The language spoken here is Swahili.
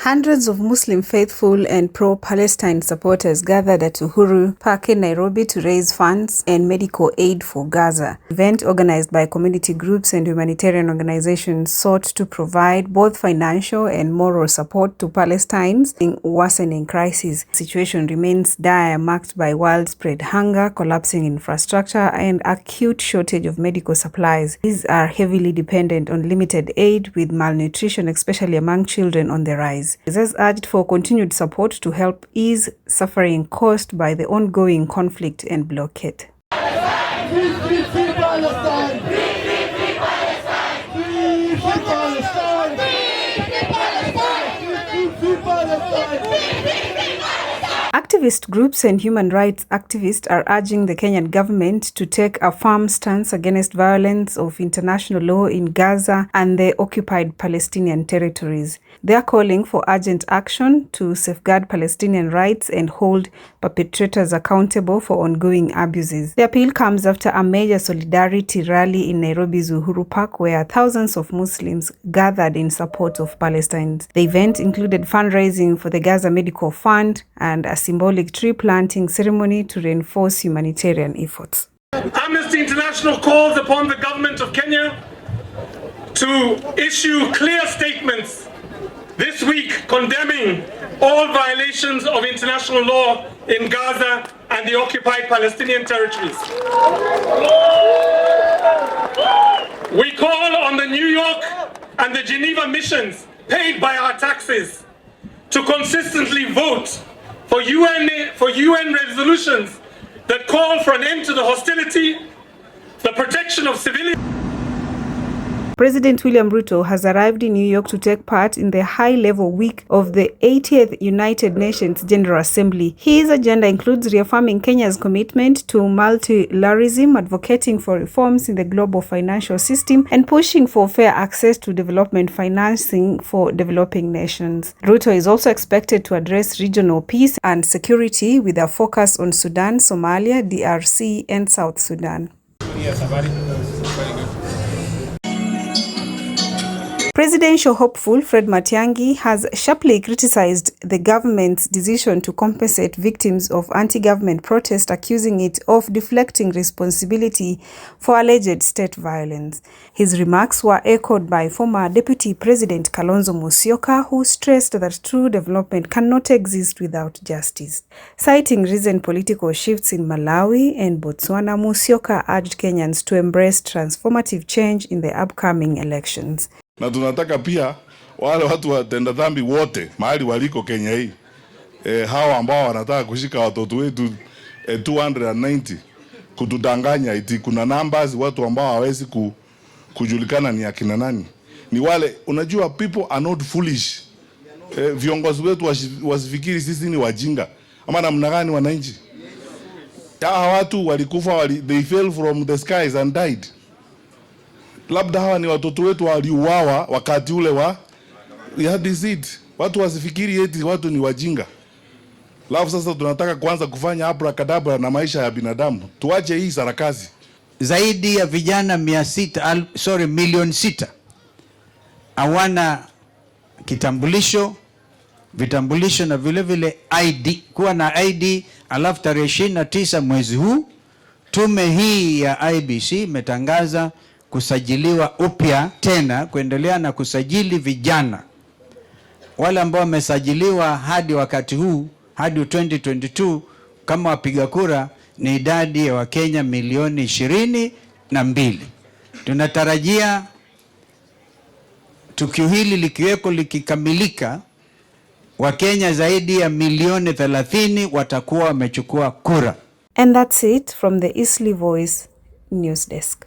Hundreds of Muslim faithful and pro-Palestine supporters gathered at Uhuru Park in Nairobi to raise funds and medical aid for Gaza. The event, organized by community groups and humanitarian organizations, sought to provide both financial and moral support to Palestine's worsening crisis. The situation remains dire, marked by widespread hunger, collapsing infrastructure, and acute shortage of medical supplies. These are heavily dependent on limited aid, with malnutrition, especially among children, on the rise. It has urged for continued support to help ease suffering caused by the ongoing conflict and blockade. Activist groups and human rights activists are urging the Kenyan government to take a firm stance against violence of international law in Gaza and the occupied Palestinian territories. They are calling for urgent action to safeguard Palestinian rights and hold perpetrators accountable for ongoing abuses. The appeal comes after a major solidarity rally in Nairobi's Uhuru Park, where thousands of Muslims gathered in support of Palestine. The event included fundraising for the Gaza Medical Fund and a symbolic tree planting ceremony to reinforce humanitarian efforts. Amnesty International calls upon the government of Kenya to issue clear statements this week condemning all violations of international law in Gaza and the occupied Palestinian territories. We call on the New York and the Geneva missions paid by our taxes to consistently vote for UN resolutions that call for an end to the hostility, the protection of civilians. President William Ruto has arrived in New York to take part in the high-level week of the 80th United Nations General Assembly. His agenda includes reaffirming Kenya's commitment to multilateralism, advocating for reforms in the global financial system, and pushing for fair access to development financing for developing nations. Ruto is also expected to address regional peace and security with a focus on Sudan, Somalia, DRC, and South Sudan. Presidential hopeful Fred Matiang'i has sharply criticized the government's decision to compensate victims of anti-government protest, accusing it of deflecting responsibility for alleged state violence. His remarks were echoed by former Deputy President Kalonzo Musyoka, who stressed that true development cannot exist without justice. Citing recent political shifts in Malawi and Botswana, Musyoka urged Kenyans to embrace transformative change in the upcoming elections. Na tunataka pia wale watu watenda dhambi wote mahali waliko Kenya hii, hawa ambao wanataka kushika watoto wetu 290 kutudanganya eti kuna numbers, watu ambao hawezi kujulikana ni akina nani. Ni wale, unajua, people are not foolish. Viongozi wetu wasifikiri sisi ni wajinga ama namna gani wananchi. Hawa watu walikufa, they fell from the skies and died. Labda hawa ni watoto wetu waliuawa wakati ule wa deceit. Watu wasifikiri eti watu ni wajinga. Alafu sasa tunataka kuanza kufanya abracadabra na maisha ya binadamu. Tuache hii sarakazi. Zaidi ya vijana milioni 6 hawana vitambulisho na vile vile ID. Kuwa na ID, alafu tarehe 29 mwezi huu tume hii ya IBC imetangaza kusajiliwa upya tena, kuendelea na kusajili vijana. Wale ambao wamesajiliwa hadi wakati huu, hadi 2022 kama wapiga kura, ni idadi ya Wakenya milioni 22. Tunatarajia tukio hili likiweko likikamilika, Wakenya zaidi ya milioni 30 watakuwa wamechukua kura. And that's it from the 𝐍𝐢𝐧𝐞 Voice News Desk.